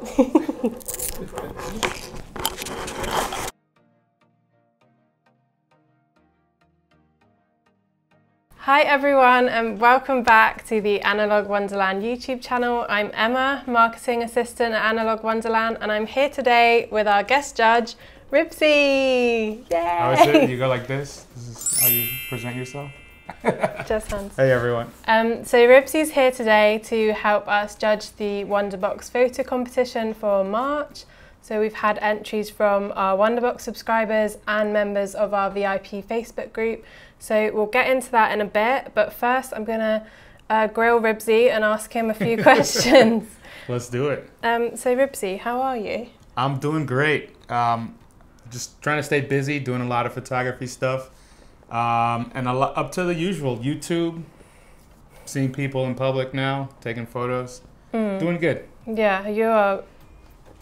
Hi everyone and welcome back to the Analog Wonderland YouTube channel. I'm Emma, Marketing Assistant at Analog Wonderland, and I'm here today with our guest judge, Ribsy. Yay! How is it? You go like this? This is how you present yourself? Just hands. Hey everyone. So Ribsy's here today to help us judge the WonderBox photo competition for March. So we've had entries from our WonderBox subscribers and members of our VIP Facebook group. So we'll get into that in a bit, but first I'm gonna grill Ribsy and ask him a few questions. Let's do it. So Ribsy, how are you? I'm doing great. Just trying to stay busy, doing a lot of photography stuff. And up to the usual, YouTube, seeing people in public now, taking photos, doing good. Yeah, you are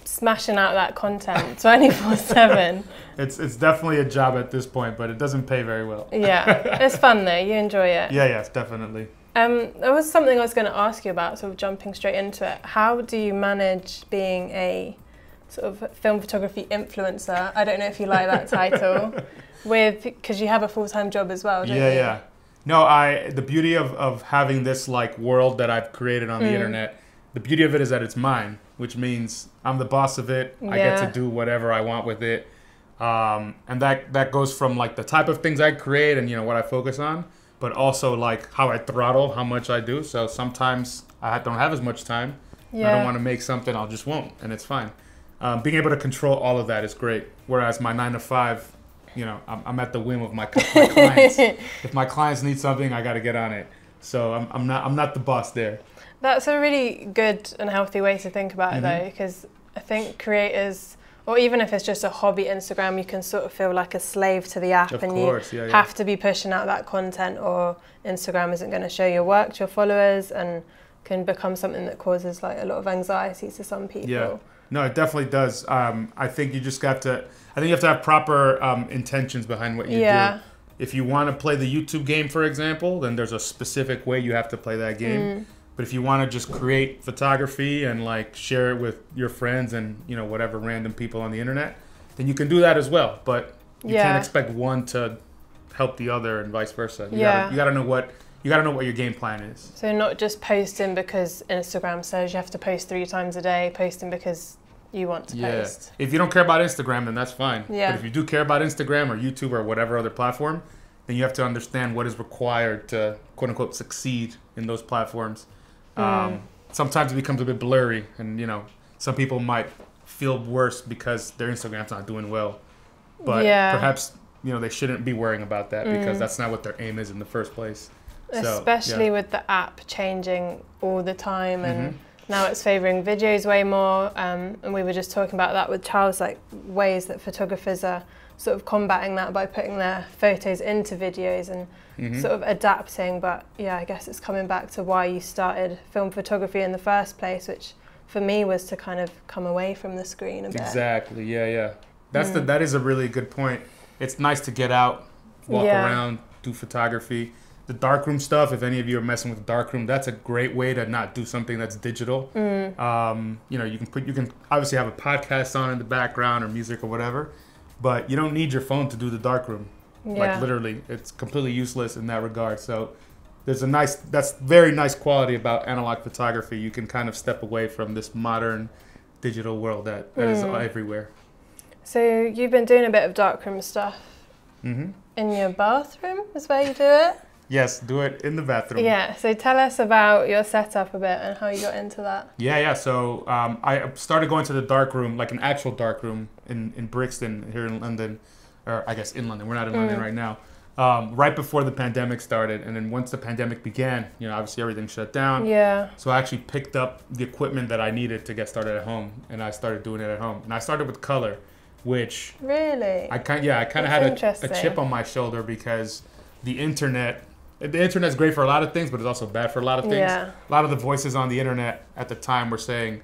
smashing out that content 24/7. It's definitely a job at this point, but it doesn't pay very well. Yeah, it's fun though, you enjoy it. Yeah, yes, definitely. There was something I was going to ask you about, sort of jumping straight into it. How do you manage being a sort of film photography influencer? I don't know if you like that title. Because you have a full-time job as well, don't you? Yeah. No, the beauty of having this like world that I've created on the internet, the beauty of it is that it's mine, which means I'm the boss of it. I get to do whatever I want with it. And that goes from like the type of things I create and what I focus on, but also like how I throttle how much I do. So sometimes I don't have as much time. I don't want to make something, I just won't, and it's fine. Being able to control all of that is great. Whereas my 9 to 5, I'm at the whim of my clients. If my clients need something, I got to get on it. So I'm not the boss there. That's a really good and healthy way to think about it though, because I think creators, or even if it's just a hobby Instagram, you can sort of feel like a slave to the app, and you have to be pushing out that content, or Instagram isn't going to show your work to your followers, and can become something that causes like a lot of anxiety to some people. Yeah. No, it definitely does. I think you just got to, I think you have to have proper intentions behind what you do. If you want to play the YouTube game, for example, then there's a specific way you have to play that game. But if you want to just create photography and like share it with your friends and whatever random people on the internet, then you can do that as well. But you can't expect one to help the other and vice versa. You gotta know what your game plan is. So not just posting because Instagram says you have to post 3 times a day, posting because you want to post. If you don't care about Instagram, then that's fine. But if you do care about Instagram or YouTube or whatever other platform, then you have to understand what is required to quote unquote succeed in those platforms. Sometimes it becomes a bit blurry, and some people might feel worse because their Instagram's not doing well. But perhaps they shouldn't be worrying about that because that's not what their aim is in the first place. Especially with the app changing all the time, and now it's favouring videos way more. And we were just talking about that with Charles, like ways that photographers are sort of combating that by putting their photos into videos and sort of adapting. But I guess it's coming back to why you started film photography in the first place, which for me was to kind of come away from the screen a bit. Exactly, yeah. That is a really good point. It's nice to get out, walk around, do photography. The darkroom stuff, if any of you are messing with darkroom, that's a great way to not do something that's digital. You can obviously have a podcast on in the background or music or whatever, but you don't need your phone to do the darkroom. Like literally, it's completely useless in that regard. So there's that's very nice quality about analog photography. You can kind of step away from this modern digital world that is everywhere. So you've been doing a bit of darkroom stuff in your bathroom is where you do it? Yes, do it in the bathroom. Yeah, so tell us about your setup a bit and how you got into that. Yeah. So I started going to the darkroom, like an actual darkroom in Brixton here in London, or I guess in London. We're not in London right now. Right before the pandemic started, and then once the pandemic began, obviously everything shut down. Yeah. So I actually picked up the equipment that I needed to get started at home, and I started doing it at home. And I started with color, which really I kind of had a chip on my shoulder because the internet's great for a lot of things, but it's also bad for a lot of things. Yeah. A lot of the voices on the internet at the time were saying,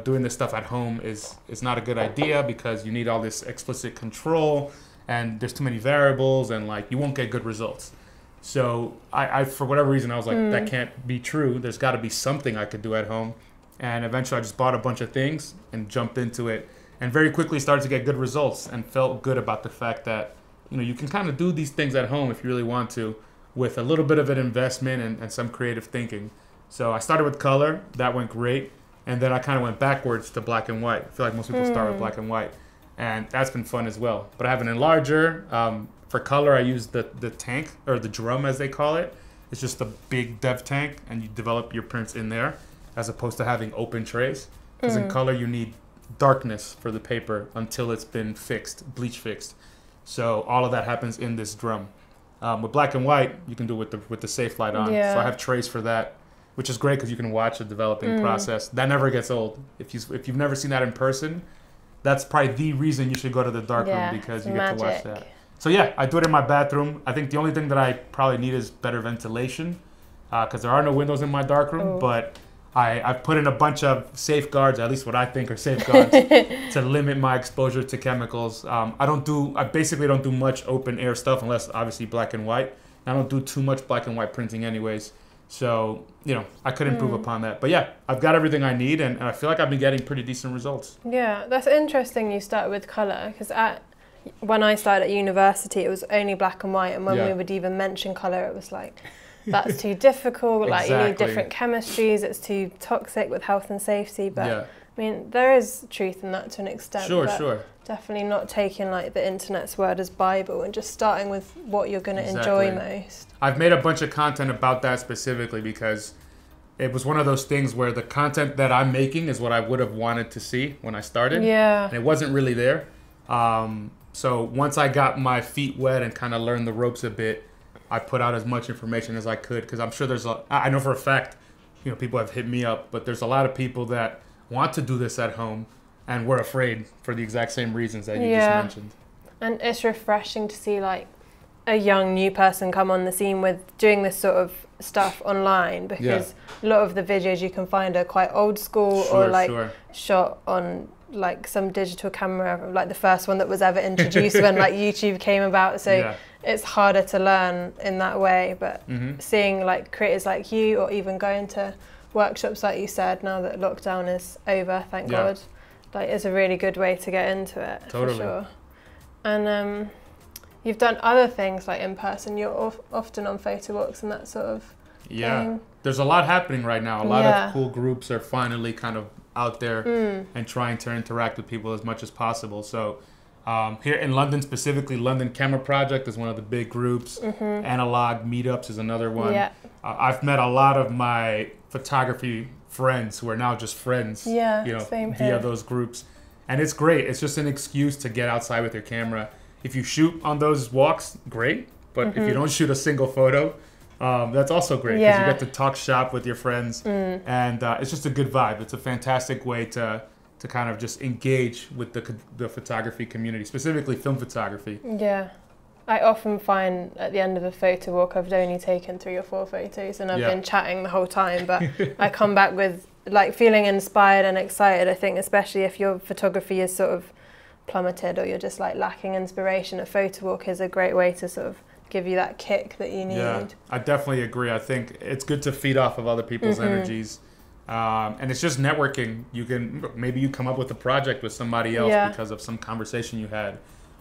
doing this stuff at home is not a good idea because you need all this explicit control and there's too many variables and like you won't get good results. So I for whatever reason, I was like, that can't be true. There's got to be something I could do at home And eventually I just bought a bunch of things and jumped into it, and very quickly started to get good results and felt good about the fact that, you know, you can kind of do these things at home if you really want to, with a little bit of an investment and some creative thinking. So I started with color. That went great. And then I kind of went backwards to black and white. I feel like most people start with black and white. And that's been fun as well. But I have an enlarger. For color, I use the tank, or the drum as they call it. It's just a big dev tank, and you develop your prints in there, as opposed to having open trays. Because in color, you need darkness for the paper until it's been fixed, bleach fixed. So all of that happens in this drum. With black and white, you can do it with the safe light on. Yeah. So I have trays for that, which is great because you can watch the developing process. That never gets old. If you've never seen that in person, that's probably the reason you should go to the darkroom, because you get to watch that. So yeah, I do it in my bathroom. I think the only thing that I probably need is better ventilation, because there are no windows in my darkroom. But I've put in a bunch of safeguards, at least what I think are safeguards, to limit my exposure to chemicals. I basically don't do much open air stuff unless obviously black and white. I don't do too much black and white printing anyways. So, you know, I could improve upon that. But yeah, I've got everything I need, and I feel like I've been getting pretty decent results. Yeah, that's interesting you start with colour, because when I started at university, it was only black and white, and when we would even mention colour, it was like, that's too difficult, like you need different chemistries, it's too toxic with health and safety. But I mean, there is truth in that to an extent. Sure. Definitely not taking like the internet's word as Bible and just starting with what you're going to enjoy most. I've made a bunch of content about that specifically because it was one of those things where the content that I'm making is what I would have wanted to see when I started. Yeah. And it wasn't really there. So once I got my feet wet and kind of learned the ropes a bit, I put out as much information as I could, because I'm sure I know for a fact, you know, people have hit me up, but there's a lot of people that want to do this at home and we're afraid for the exact same reasons that you just mentioned. And it's refreshing to see like a young new person come on the scene with doing this sort of stuff online, because a lot of the videos you can find are quite old school or like shot on like some digital camera, like the first one that was ever introduced when like YouTube came about. So it's harder to learn in that way. But seeing like creators like you, or even going to workshops like you said, now that lockdown is over, thank God, like is a really good way to get into it. For sure. And you've done other things like in person. You're often on Photowalks and that sort of thing. There's a lot happening right now. A lot of cool groups are finally kind of out there and trying to interact with people as much as possible. So here in London specifically, London Camera Project is one of the big groups. Analog Meetups is another one. I've met a lot of my photography friends who are now just friends, you know, via those groups. And it's great. It's just an excuse to get outside with your camera. If you shoot on those walks, great. But if you don't shoot a single photo, that's also great, because you get to talk shop with your friends. And it's just a good vibe. It's a fantastic way to kind of just engage with the photography community, specifically film photography. Yeah. I often find at the end of a photo walk, I've only taken 3 or 4 photos and I've been chatting the whole time, but I come back with like feeling inspired and excited. I think especially if your photography is sort of plummeted or you're just like lacking inspiration, a photo walk is a great way to sort of give you that kick that you need. Yeah, I definitely agree. I think it's good to feed off of other people's energies. And it's just networking. Maybe you come up with a project with somebody else because of some conversation you had,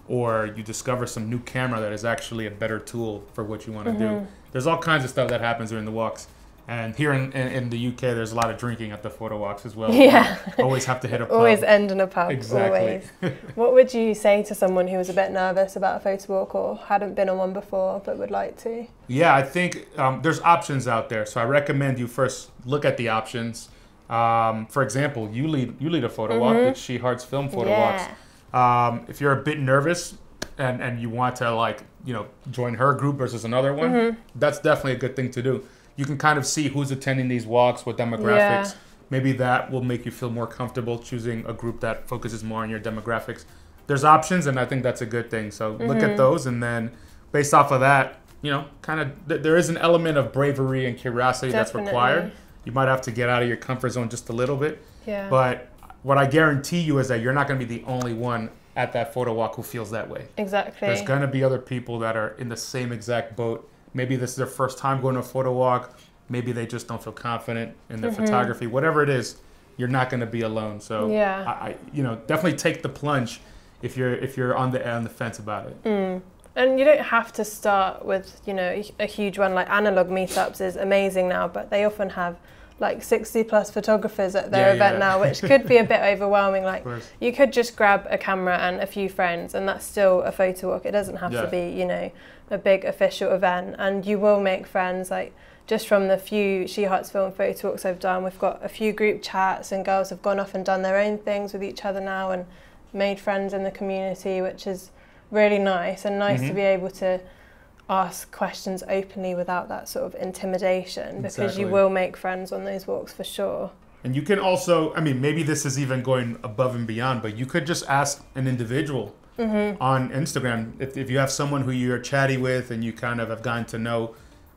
or you discover some new camera that is actually a better tool for what you want to do. There's all kinds of stuff that happens during the walks. And here in the UK, there's a lot of drinking at the Photowalks as well. Yeah. Always have to hit a pub. Always end in a pub. Exactly. Always. What would you say to someone who was a bit nervous about a photo walk or hadn't been on one before but would like to? Yeah, I think there's options out there. So I recommend you first look at the options. For example, you lead a photo walk, the She Hearts Film Photowalks. If you're a bit nervous and you want to like, you know, join her group versus another one, that's definitely a good thing to do. You can kind of see who's attending these walks, what demographics. Maybe that will make you feel more comfortable choosing a group that focuses more on your demographics. There's options, and I think that's a good thing. So look at those, and then based off of that, you know, kind of there is an element of bravery and curiosity that's required. You might have to get out of your comfort zone just a little bit. Yeah. But what I guarantee you is that you're not going to be the only one at that photo walk who feels that way. Exactly. There's going to be other people that are in the same exact boat. Maybe this is their first time going to a photo walk. Maybe they just don't feel confident in their photography. Whatever it is, you're not going to be alone. So yeah, I you know, definitely take the plunge if you're on the fence about it. And you don't have to start with, you know, a huge one. Like analog meetups is amazing now, but they often have like 60 plus photographers at their event now, which could be a bit overwhelming. Like you could just grab a camera and a few friends and that's still a photo walk. It doesn't have to be, you know, a big official event, and you will make friends. Like just from the few She Hearts Film photo walks I've done, we've got a few group chats and girls have gone off and done their own things with each other now and made friends in the community, which is really nice, and nice to be able to ask questions openly without that sort of intimidation, because you will make friends on those walks for sure. And you can also, I mean, maybe this is even going above and beyond, but you could just ask an individual on Instagram, if you have someone who you're chatty with and you kind of have gotten to know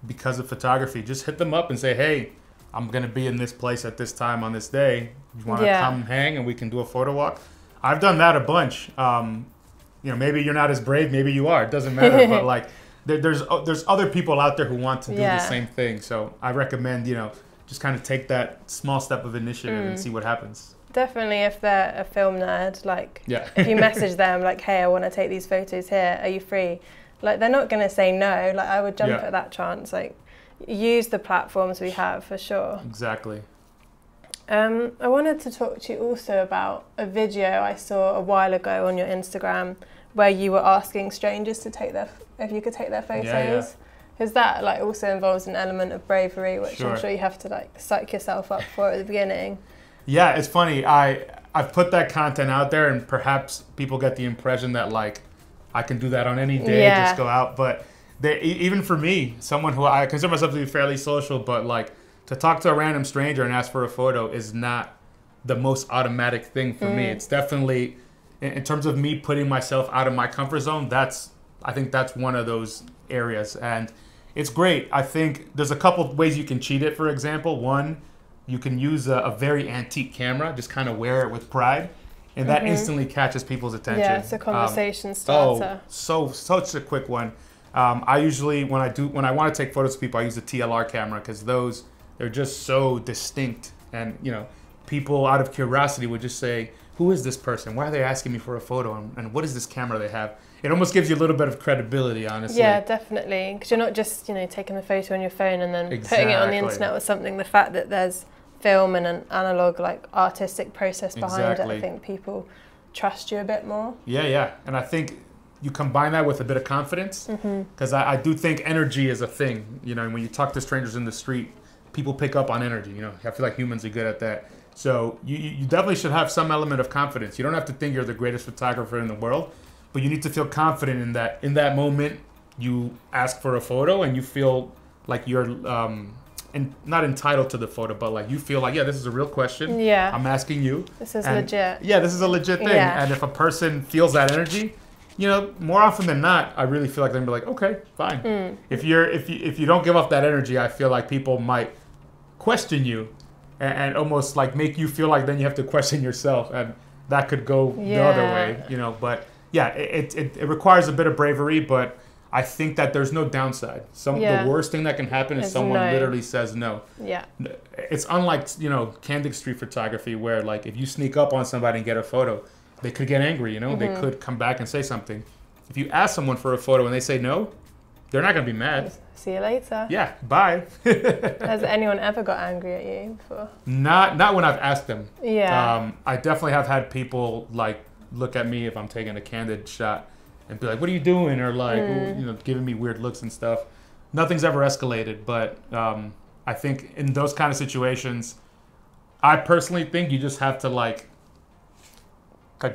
because of photography, just hit them up and say, hey, I'm going to be in this place at this time on this day. You want to come hang and we can do a photo walk? I've done that a bunch. You know, maybe you're not as brave, maybe you are. It doesn't matter. But like, there's other people out there who want to do the same thing. So I recommend, you know, just kind of take that small step of initiative and see what happens. Definitely, if they're a film nerd, like if you message them like, hey, I want to take these photos here, are you free? Like they're not going to say no. Like I would jump at that chance. Like use the platforms we have for sure. Exactly. I wanted to talk to you also about a video I saw a while ago on your Instagram where you were asking strangers to take if you could take their photos. Because that like also involves an element of bravery, which I'm sure you have to like psych yourself up for at the beginning. Yeah, it's funny. I've put that content out there, and perhaps people get the impression that like I can do that on any day, just go out. But even for me, someone who I consider myself to be fairly social, but like to talk to a random stranger and ask for a photo is not the most automatic thing for me. It's definitely, in terms of me putting myself out of my comfort zone, I think that's one of those areas. And it's great. I think there's a couple of ways you can cheat it, for example. One, you can use a very antique camera, just kind of wear it with pride, and that instantly catches people's attention. Yeah, it's a conversation starter. Such a quick one. I usually, when I want to take photos of people, I use a TLR camera, because they're just so distinct, and you know, people out of curiosity would just say, who is this person? Why are they asking me for a photo? And what is this camera they have? It almost gives you a little bit of credibility, honestly. Yeah, definitely. Because you're not just, you know, taking the photo on your phone and then putting it on the internet or something. The fact that there's film and an analog, like, artistic process behind it, I think people trust you a bit more. Yeah. And I think you combine that with a bit of confidence, because I do think energy is a thing. You know, when you talk to strangers in the street, people pick up on energy. You know, I feel like humans are good at that. So you definitely should have some element of confidence. You don't have to think you're the greatest photographer in the world, but you need to feel confident in that. In that moment, you ask for a photo and you feel like you're not entitled to the photo, but like you feel like, this is a real question. Yeah. I'm asking you. This is legit. Yeah, this is a legit thing. Yeah. And if a person feels that energy, you know, more often than not, I really feel like they're gonna be like, okay, fine. If you don't give off that energy, I feel like people might question you and almost like make you feel like then you have to question yourself, and that could go the other way, you know. But yeah, it requires a bit of bravery, but I think that there's no downside. The worst thing that can happen is someone literally says no. Yeah. It's unlike, you know, candid street photography, where like if you sneak up on somebody and get a photo, they could get angry, you know, they could come back and say something. If you ask someone for a photo and they say no, they're not going to be mad. See you later. Yeah, bye. Has anyone ever got angry at you before? Not when I've asked them. Yeah. I definitely have had people like look at me if I'm taking a candid shot and be like, what are you doing? Or like, you know, giving me weird looks and stuff. Nothing's ever escalated, but I think in those kind of situations, I personally think you just have to like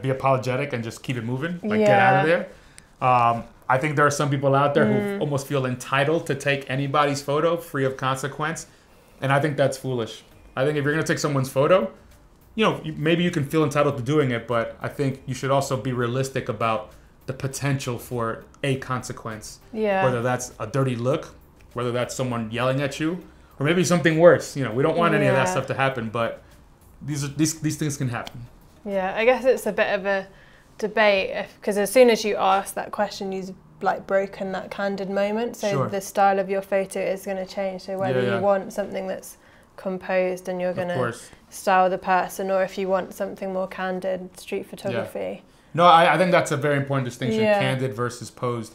be apologetic and just keep it moving, like get out of there. I think there are some people out there who almost feel entitled to take anybody's photo free of consequence, and I think that's foolish. I think if you're going to take someone's photo, you know, maybe you can feel entitled to doing it, but I think you should also be realistic about the potential for a consequence. Yeah. Whether that's a dirty look, whether that's someone yelling at you, or maybe something worse. You know, we don't want any of that stuff to happen, but these things can happen. Yeah, I guess it's a bit of a debate, because as soon as you ask that question, you've like broken that candid moment. So the style of your photo is going to change. So whether you want something that's composed and you're going to style the person, or if you want something more candid, street photography. Yeah. No, I think that's a very important distinction, candid versus posed.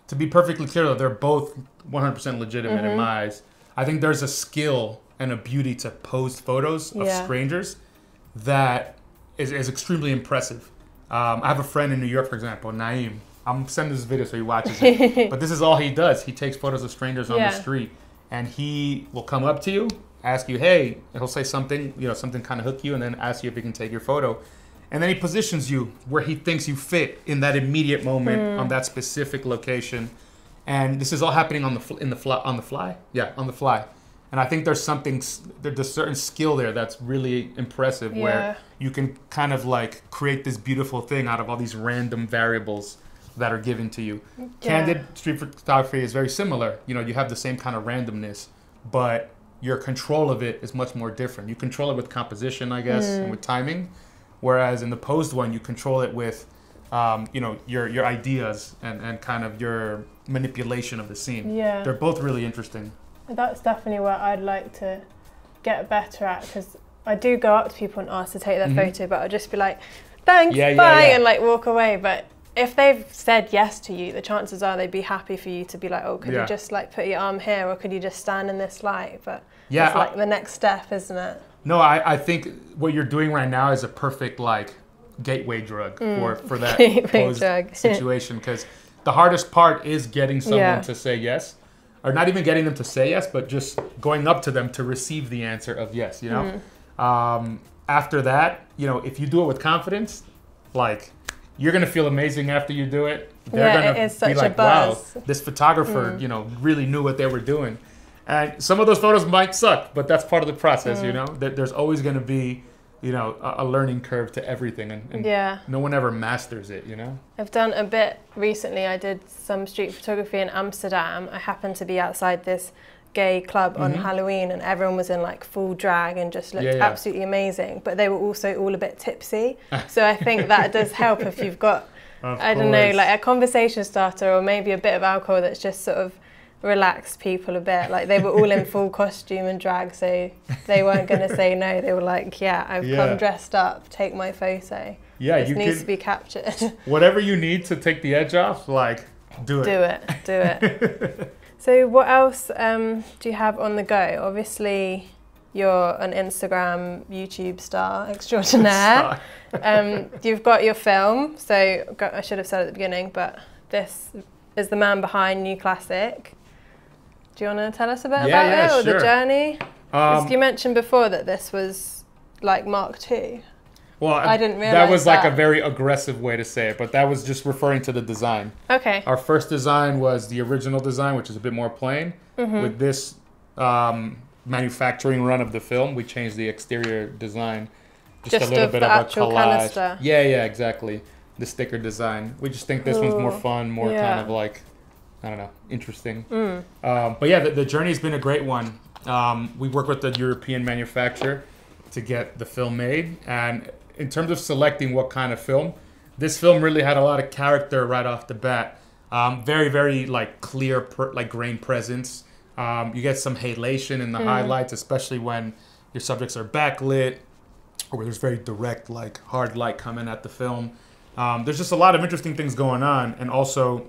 To be perfectly clear, though, they're both 100% legitimate in my eyes. I think there's a skill and a beauty to posed photos of strangers that is extremely impressive. I have a friend in New York, for example, Naeem. I'm sending this video so he watches it. But this is all he does. He takes photos of strangers on the street. And he will come up to you, ask you, hey, and he'll say something, something kind of hook you, and then ask you if he can take your photo. And then he positions you where he thinks you fit in that immediate moment on that specific location. And this is all happening on the fly. Yeah, on the fly. And I think there's a certain skill there that's really impressive where you can kind of like create this beautiful thing out of all these random variables that are given to you. Candid street photography is very similar. You have the same kind of randomness, but your control of it is much more different. You control it with composition, I guess, and with timing. Whereas in the posed one, you control it with, your ideas and kind of your manipulation of the scene. Yeah. They're both really interesting. That's definitely what I'd like to get better at, because I do go up to people and ask to take their photo, but I'll just be like, thanks, bye, and like walk away. But if they've said yes to you, the chances are they'd be happy for you to be like, oh, could you just like put your arm here, or could you just stand in this light? But it's like the next step, isn't it? No, I think what you're doing right now is a perfect like gateway drug for that posed situation, because the hardest part is getting someone to say yes, or not even getting them to say yes, but just going up to them to receive the answer of yes, After that, if you do it with confidence, like you're going to feel amazing after you do it. They're going to be like, wow, this photographer, really knew what they were doing. And some of those photos might suck, but that's part of the process, There's always going to be, a learning curve to everything. And no one ever masters it, I've done a bit recently. I did some street photography in Amsterdam. I happened to be outside this gay club on Halloween, and everyone was in like full drag and just looked absolutely amazing. But they were also all a bit tipsy. So I think that does help if you've got, I don't know, like a conversation starter, or maybe a bit of alcohol that's just sort of relaxed people a bit. Like they were all in full costume and drag, so they weren't going to say no. They were like, I've come dressed up, take my photo. This needs to be captured. Whatever you need to take the edge off, like, do it. Do it. So what else do you have on the go? Obviously, you're an Instagram, YouTube star extraordinaire. You've got your film, so I should have said at the beginning, but this is the man behind New Classic. Do you want to tell us a bit about it, or the journey? You mentioned before that this was like Mark II. Well, I didn't realize that was like a very aggressive way to say it, but that was just referring to the design. Okay. Our first design was the original design, which is a bit more plain. With this manufacturing run of the film, we changed the exterior design, just a little bit of a collage. Canister. Yeah, exactly. The sticker design. We just think this one's more fun, more kind of like, I don't know, interesting. But yeah, the journey's been a great one. We work with the European manufacturer to get the film made, and in terms of selecting what kind of film, this film really had a lot of character right off the bat. Very, very like clear, like grain presence. You get some halation in the highlights, especially when your subjects are backlit, or where there's very direct, like hard light coming at the film. There's just a lot of interesting things going on, and also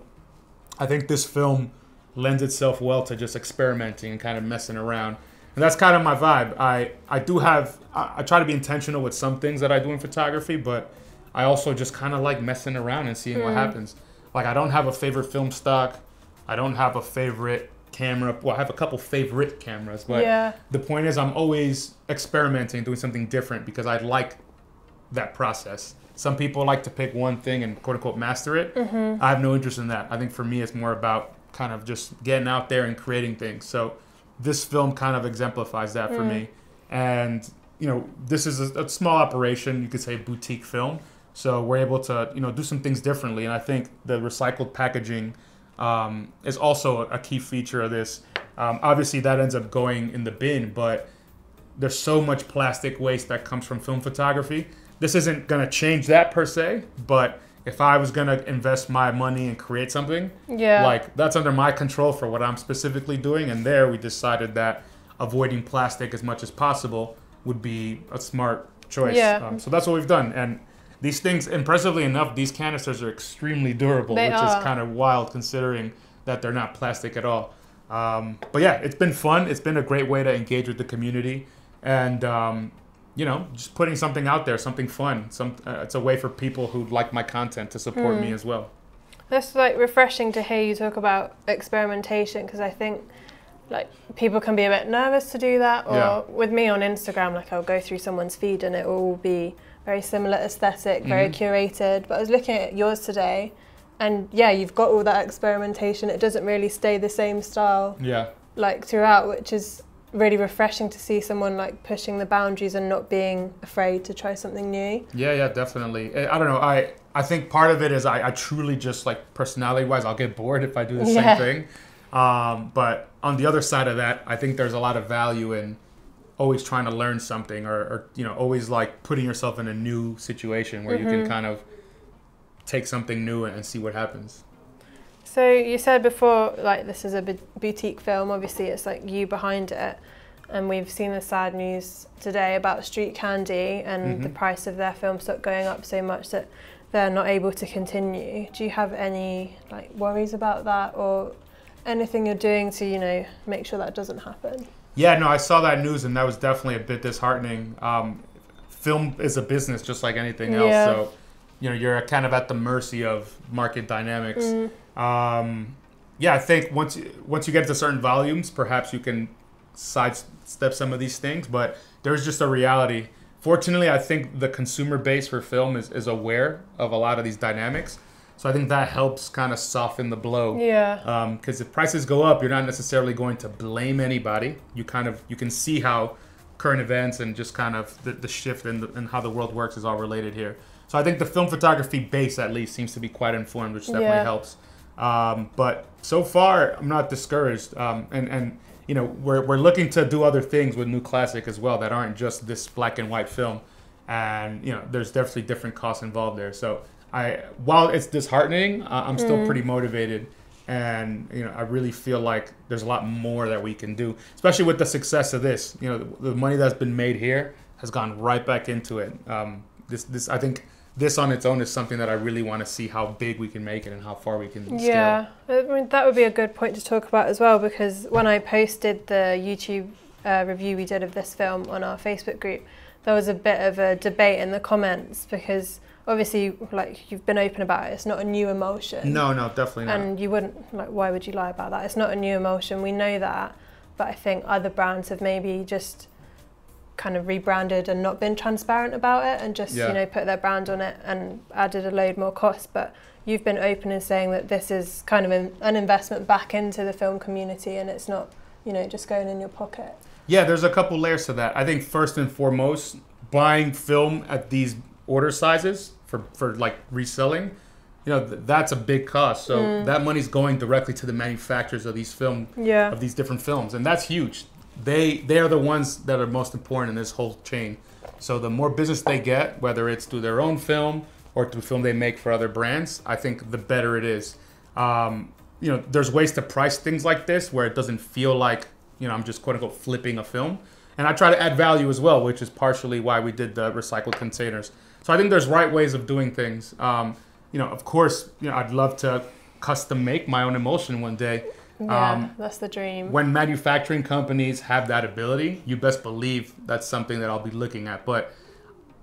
I think this film lends itself well to just experimenting and kind of messing around. And that's kind of my vibe. I try to be intentional with some things that I do in photography, but I also just kind of like messing around and seeing what happens. Like, I don't have a favorite film stock. I don't have a favorite camera. Well, I have a couple favorite cameras, but the point is I'm always experimenting, doing something different, because I like that process. Some people like to pick one thing and quote unquote master it. I have no interest in that. I think for me, it's more about kind of just getting out there and creating things. So this film kind of exemplifies that for me. And, this is a small operation, you could say boutique film. So we're able to, do some things differently. And I think the recycled packaging is also a key feature of this. Obviously, that ends up going in the bin, but there's so much plastic waste that comes from film photography. This isn't going to change that per se, but if I was going to invest my money and create something, like that's under my control for what I'm specifically doing. And there we decided that avoiding plastic as much as possible would be a smart choice. Yeah. So that's what we've done. And these things, impressively enough, these canisters are extremely durable, which is kind of wild considering that they're not plastic at all. But yeah, it's been fun. It's been a great way to engage with the community. And, you know, just putting something out there, something fun. It's a way for people who like my content to support me as well. That's like refreshing to hear you talk about experimentation, because I think like people can be a bit nervous to do that. Or with me on Instagram, like I'll go through someone's feed and it will all be very similar aesthetic, very curated. But I was looking at yours today, and yeah, you've got all that experimentation. It doesn't really stay the same style like throughout, which is really refreshing to see someone like pushing the boundaries and not being afraid to try something new. Yeah, definitely. I don't know. I think part of it is I truly just like personality-wise, I'll get bored if I do the same thing. But on the other side of that, I think there's a lot of value in always trying to learn something, or you know, always like putting yourself in a new situation where you can kind of take something new and see what happens. So you said before, like this is a boutique film. Obviously, it's like you behind it, and we've seen the sad news today about Street Candy and the price of their film stock going up so much that they're not able to continue. Do you have any like worries about that, or anything you're doing to, you know, make sure that doesn't happen? Yeah, no, I saw that news and that was definitely a bit disheartening. Film is a business just like anything else, so you know, you're kind of at the mercy of market dynamics. Yeah, I think once you get to certain volumes, perhaps you can sidestep some of these things, but there's just a reality. Fortunately, I think the consumer base for film is aware of a lot of these dynamics. So I think that helps kind of soften the blow. Yeah. Because if prices go up, you're not necessarily going to blame anybody. You can see how current events and just kind of the shift and how the world works is all related here. So I think the film photography base at least seems to be quite informed, which definitely helps. But so far, I'm not discouraged. And you know, we're looking to do other things with New Classic as well that aren't just this black and white film. And you know, there's definitely different costs involved there. So while it's disheartening, I'm still pretty motivated, and you know, I really feel like there's a lot more that we can do, especially with the success of this. You know, the money that's been made here has gone right back into it. I think this on its own is something that I really want to see how big we can make it and how far we can scale. Yeah, I mean, that would be a good point to talk about as well, because when I posted the YouTube review we did of this film on our Facebook group, there was a bit of a debate in the comments, because obviously, like, you've been open about it. It's not a new emotion. No, definitely not. And you wouldn't, like, why would you lie about that? It's not a new emotion. We know that. But I think other brands have maybe just kind of rebranded and not been transparent about it, and just, you know, put their brand on it and added a load more cost. But you've been open in saying that this is kind of an investment back into the film community, and it's not, you know, just going in your pocket. Yeah, there's a couple layers to that. I think first and foremost, buying film at these order sizes for like reselling, you know, that's a big cost. So that money's going directly to the manufacturers of these of these different films, and that's huge. They are the ones that are most important in this whole chain. So the more business they get, whether it's through their own film or through film they make for other brands, I think the better it is. You know, there's ways to price things like this where it doesn't feel like, you know, I'm just quote unquote flipping a film. And I try to add value as well, which is partially why we did the recycled containers. So I think there's right ways of doing things. You know, of course, you know, I'd love to custom make my own emulsion one day. Yeah, that's the dream. When manufacturing companies have that ability, you best believe that's something that I'll be looking at. But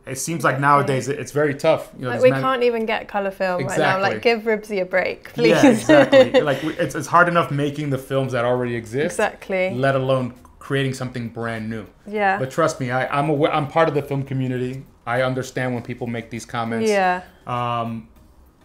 it seems like nowadays it's very tough. You know, like we can't even get color film right now. Like, give Ribsy a break, please. Yeah, exactly. Like it's hard enough making the films that already exist. Exactly. Let alone creating something brand new. Yeah. But trust me, I'm part of the film community. I understand when people make these comments. Yeah.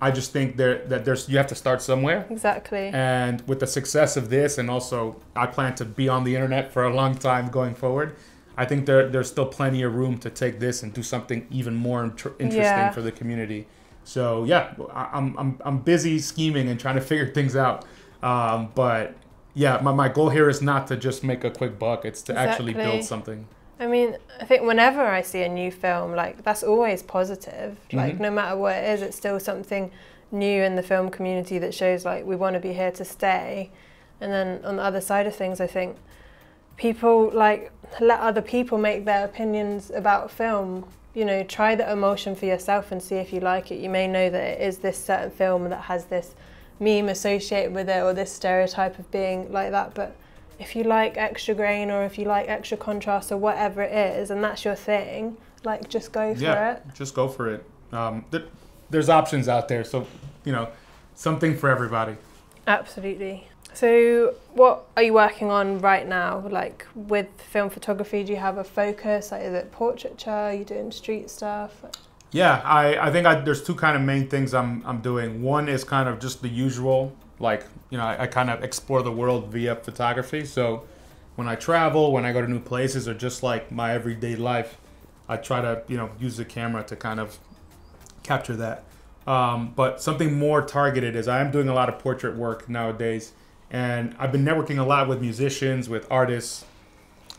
I just think that you have to start somewhere. Exactly. And with the success of this, and also I plan to be on the internet for a long time going forward, I think there's still plenty of room to take this and do something even more interesting for the community. So yeah, I'm busy scheming and trying to figure things out. But yeah, my goal here is not to just make a quick buck. It's to actually build something. I mean, I think whenever I see a new film, like, that's always positive. Like, no matter what it is, it's still something new in the film community that shows, like, we want to be here to stay. And then on the other side of things, I think people like let other people make their opinions about film. You know, try the emotion for yourself and see if you like it. You may know that it is this certain film that has this meme associated with it or this stereotype of being like that, but if you like extra grain or if you like extra contrast or whatever it is and that's your thing, like just go for it. Just go for it. There's options out there, so you know, something for everybody. Absolutely. So what are you working on right now? Like with film photography, do you have a focus? Like, is it portraiture? Are you doing street stuff? Yeah, I think there's two kind of main things I'm doing. One is kind of just the usual, like, you know, I kind of explore the world via photography. So when I travel, when I go to new places, or just like my everyday life, I try to, you know, use the camera to kind of capture that. But something more targeted is I am doing a lot of portrait work nowadays. And I've been networking a lot with musicians, with artists,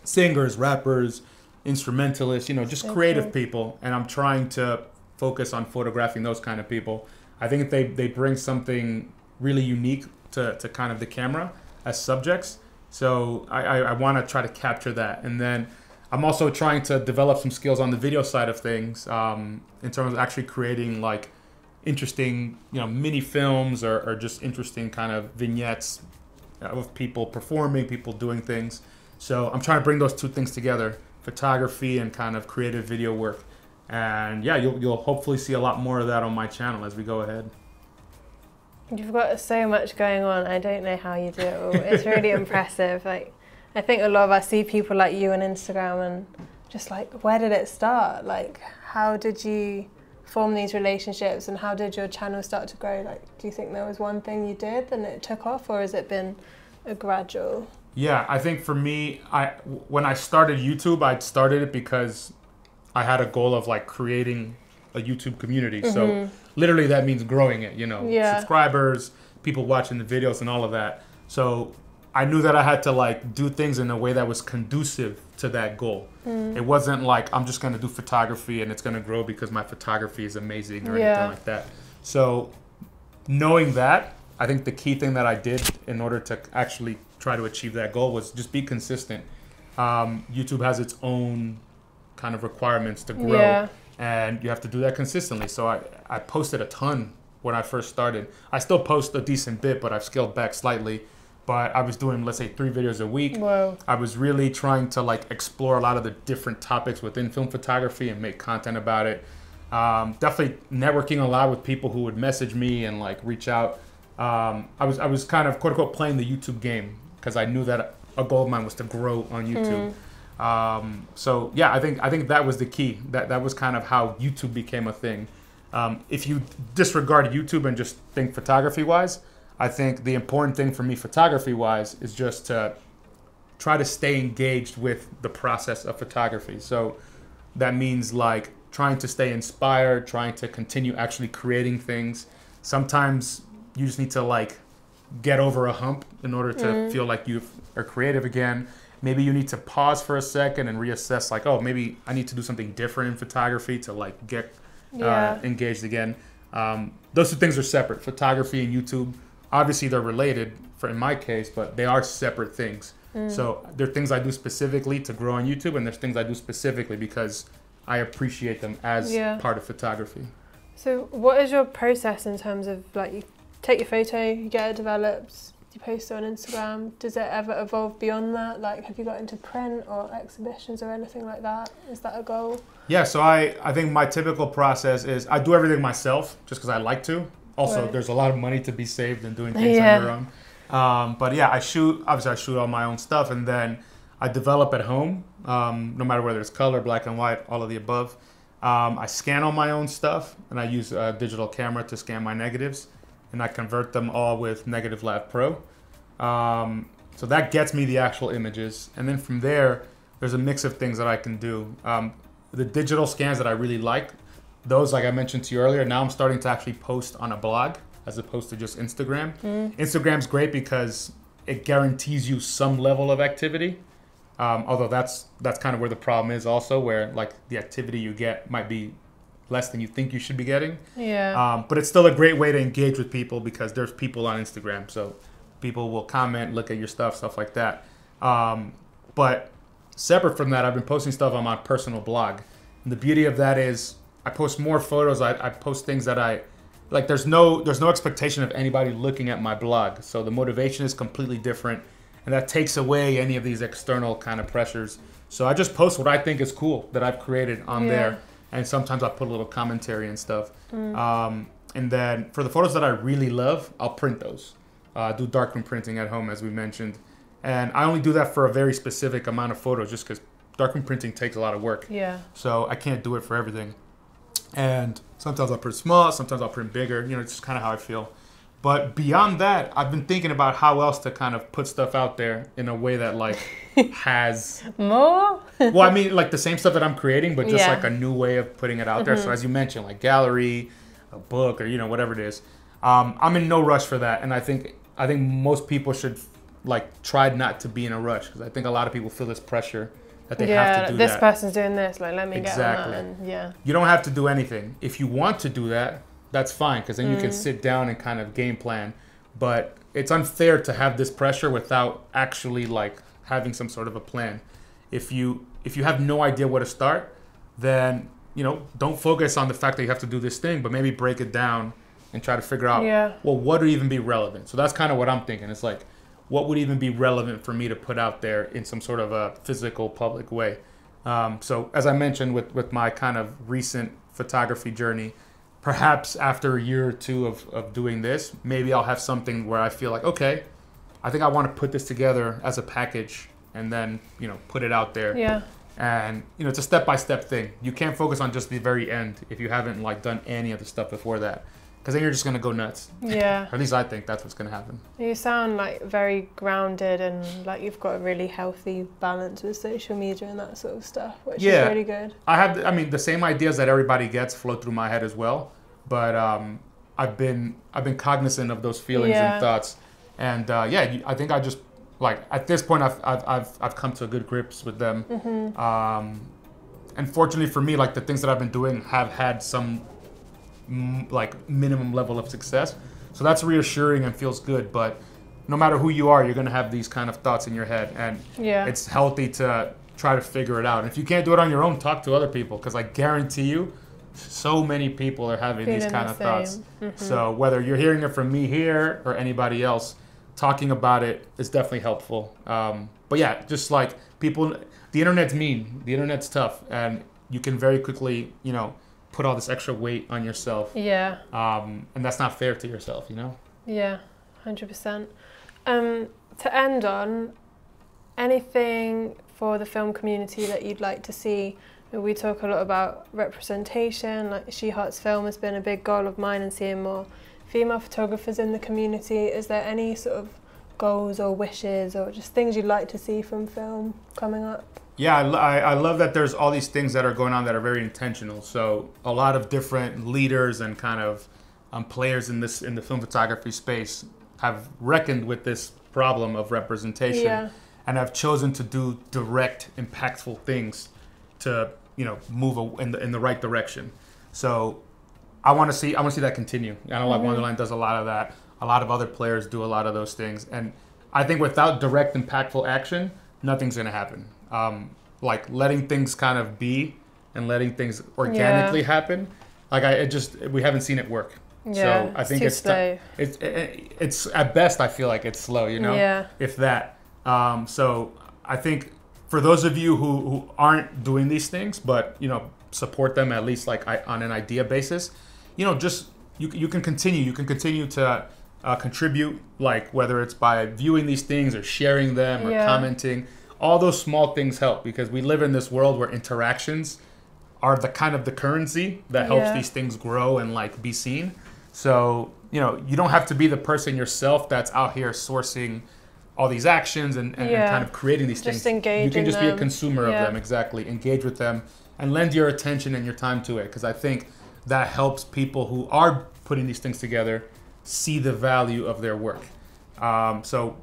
singers, rappers, instrumentalists, you know, just creative people. And I'm trying to focus on photographing those kind of people. I think they bring something really unique to kind of the camera as subjects. So I want to try to capture that. And then I'm also trying to develop some skills on the video side of things in terms of actually creating like interesting, you know, mini films or just interesting kind of vignettes of people performing, people doing things. So I'm trying to bring those two things together, photography and kind of creative video work. And yeah, you'll hopefully see a lot more of that on my channel as we go ahead. You've got so much going on. I don't know how you do it all. It's really impressive. Like, I think a lot of us see people like you on Instagram and just like, where did it start? Like, how did you form these relationships and how did your channel start to grow? Like, do you think there was one thing you did and it took off, or has it been a gradual? Yeah, I think for me, when I started YouTube, I started it because I had a goal of like creating a YouTube community. So literally that means growing it, you know, subscribers, people watching the videos and all of that. So I knew that I had to like do things in a way that was conducive to that goal. It wasn't like I'm just going to do photography and it's going to grow because my photography is amazing or anything like that. So knowing that, I think the key thing that I did in order to actually try to achieve that goal was just be consistent. YouTube has its own kind of requirements to grow and you have to do that consistently. So I posted a ton when I first started. I still post a decent bit, but I've scaled back slightly. But I was doing, let's say, 3 videos a week. Whoa. I was really trying to like explore a lot of the different topics within film photography and make content about it. Definitely networking a lot with people who would message me and like reach out. I was kind of quote unquote playing the YouTube game because I knew that a goal of mine was to grow on YouTube. So yeah, I think that was the key. That was kind of how YouTube became a thing. If you disregard YouTube and just think photography wise, I think the important thing for me photography wise is just to try to stay engaged with the process of photography. So that means like trying to stay inspired, trying to continue actually creating things. Sometimes you just need to like get over a hump in order to feel like you are creative again. Maybe you need to pause for a second and reassess like, oh, maybe I need to do something different in photography to like get engaged again. Those two things are separate, photography and YouTube. Obviously they're related in my case, but they are separate things. So there are things I do specifically to grow on YouTube and there's things I do specifically because I appreciate them as part of photography. So what is your process in terms of like you take your photo, you get it developed, you post it on Instagram. Does it ever evolve beyond that? Like have you got into print or exhibitions or anything like that? Is that a goal? Yeah, so I think my typical process is I do everything myself just because I like to. Also, there's a lot of money to be saved in doing things on your own. But yeah, I shoot all my own stuff and then I develop at home, no matter whether it's color, black and white, all of the above. I scan all my own stuff and I use a digital camera to scan my negatives and I convert them all with Negative Lab Pro. So that gets me the actual images. And then from there, there's a mix of things that I can do. The digital scans that I really like, those, like I mentioned to you earlier, now I'm starting to actually post on a blog as opposed to just Instagram. Instagram's great because it guarantees you some level of activity. Although that's kind of where the problem is also, where like the activity you get might be less than you think you should be getting. But it's still a great way to engage with people because there's people on Instagram. So people will comment, look at your stuff like that. But separate from that, I've been posting stuff on my personal blog. And the beauty of that is I post more photos. I post things that I like. There's no expectation of anybody looking at my blog. So the motivation is completely different. And that takes away any of these external kind of pressures. So I just post what I think is cool that I've created on there. And sometimes I put a little commentary and stuff. And then for the photos that I really love, I'll print those. Do darkroom printing at home, as we mentioned. And I only do that for a very specific amount of photos just because darkroom printing takes a lot of work. Yeah. So I can't do it for everything. And sometimes I'll print small, sometimes I'll print bigger. You know, it's just kind of how I feel. But beyond that, I've been thinking about how else to kind of put stuff out there in a way that like has more. Well, I mean, like the same stuff that I'm creating, but just like a new way of putting it out there. So as you mentioned, like gallery, a book, or you know, whatever it is. I'm in no rush for that, and I think most people should like try not to be in a rush, because I think a lot of people feel this pressure that they have to do this that. person's doing this, like let me get on that. And, you don't have to do anything. If you want to do that, that's fine, because then you can sit down and kind of game plan. But it's unfair to have this pressure without actually like having some sort of a plan. If you have no idea where to start, then you know, don't focus on the fact that you have to do this thing, but maybe break it down and try to figure out, well, what would even be relevant? So that's kind of what I'm thinking. It's like, what would even be relevant for me to put out there in some sort of a physical, public way? So as I mentioned with my kind of recent photography journey, perhaps after a year or two of doing this, maybe I'll have something where I feel like, okay, I think I want to put this together as a package and then, you know, put it out there. Yeah. And, you know, it's a step-by-step thing. You can't focus on just the very end if you haven't, like, done any of the stuff before that. Because then you're just going to go nuts. Yeah. Or at least I think that's what's going to happen. You sound, like, very grounded and, like, you've got a really healthy balance with social media and that sort of stuff, which is really good. I mean, the same ideas that everybody gets flow through my head as well. But I've been cognizant of those feelings and thoughts. And, I think I just... Like at this point, I've come to good grips with them, and fortunately for me, like the things that I've been doing have had some like minimum level of success, so that's reassuring and feels good. But no matter who you are, you're gonna have these kind of thoughts in your head, and it's healthy to try to figure it out. And if you can't do it on your own, talk to other people, because I guarantee you, so many people are having these kind of thoughts. So whether you're hearing it from me here or anybody else, talking about it is definitely helpful. But yeah, just like people, the internet's mean, the internet's tough, and you can very quickly, you know, put all this extra weight on yourself. Yeah. And that's not fair to yourself, you know? Yeah, 100%. To end on, anything for the film community that you'd like to see? We talk a lot about representation, like She Hearts Film has been a big goal of mine, and seeing more female photographers in the community. Is there any sort of goals or wishes or just things you'd like to see from film coming up? Yeah, I love that there's all these things that are going on that are very intentional. So a lot of different leaders and kind of players in the film photography space have reckoned with this problem of representation and have chosen to do direct, impactful things to, you know, move in the right direction. So I want to see that continue. I know like Wonderland does a lot of that. A lot of other players do a lot of those things. And I think without direct, impactful action, nothing's going to happen. Like letting things kind of be and letting things organically happen. Like we haven't seen it work. Yeah, so I think it's slow. It's at best, I feel like it's slow, you know, if that. So I think for those of you who aren't doing these things, but, you know, support them at least like on an idea basis, you know, just you can continue to contribute, like whether it's by viewing these things or sharing them or commenting. All those small things help, because we live in this world where interactions are the kind of the currency that helps these things grow and like be seen. So, you know, you don't have to be the person yourself that's out here sourcing all these actions and kind of creating these things. You can just be a consumer of them. Exactly. Engage with them and lend your attention and your time to it, because I think that helps people who are putting these things together see the value of their work. So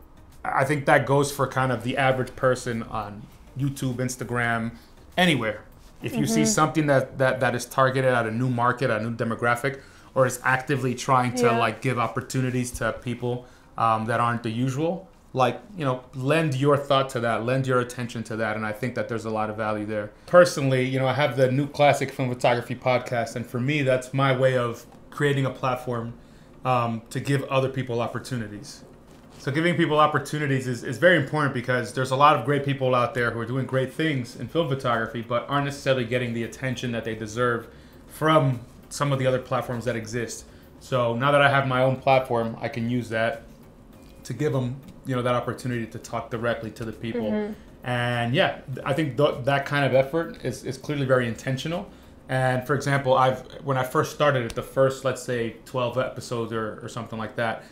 I think that goes for kind of the average person on YouTube, Instagram, anywhere. If you see something that is targeted at a new market, a new demographic, or is actively trying to like give opportunities to people that aren't the usual, like, you know, lend your thought to that, lend your attention to that, and I think that there's a lot of value there. Personally, you know, I have the New Classic Film Photography podcast, and for me, that's my way of creating a platform to give other people opportunities. So giving people opportunities is very important because there's a lot of great people out there who are doing great things in film photography, but aren't necessarily getting the attention that they deserve from some of the other platforms that exist. So now that I have my own platform, I can use that to give them, you know, that opportunity to talk directly to the people. And yeah, I think that kind of effort is clearly very intentional. And for example, when I first started it, the first, let's say 12 episodes or something like that,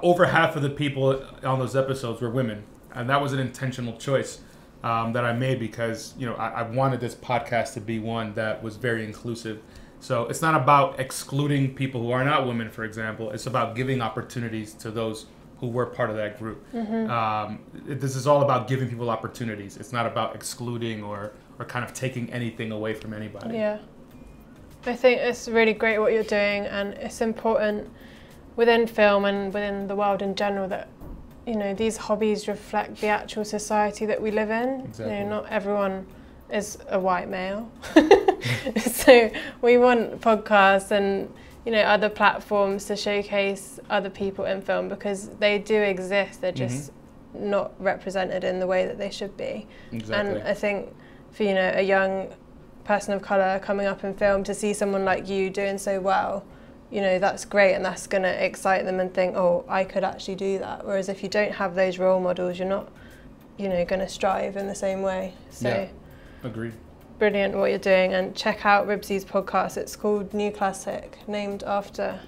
over half of the people on those episodes were women. And that was an intentional choice that I made because, you know, I wanted this podcast to be one that was very inclusive. So it's not about excluding people who are not women, for example. It's about giving opportunities to those who were part of that group. This is all about giving people opportunities. It's not about excluding or kind of taking anything away from anybody. Yeah. I think it's really great what you're doing, and it's important within film and within the world in general that, you know, these hobbies reflect the actual society that we live in. Exactly. You know, not everyone is a white male. So we want podcasts and, you know, other platforms to showcase other people in film because they do exist. They're just not represented in the way that they should be. Exactly. And I think for, you know, a young person of colour coming up in film to see someone like you doing so well, you know, that's great, and that's going to excite them and think, oh, I could actually do that. Whereas if you don't have those role models, you're not, you know, going to strive in the same way. So yeah, agreed. Brilliant what you're doing, and check out Ribsy's podcast. It's called New Classic, named after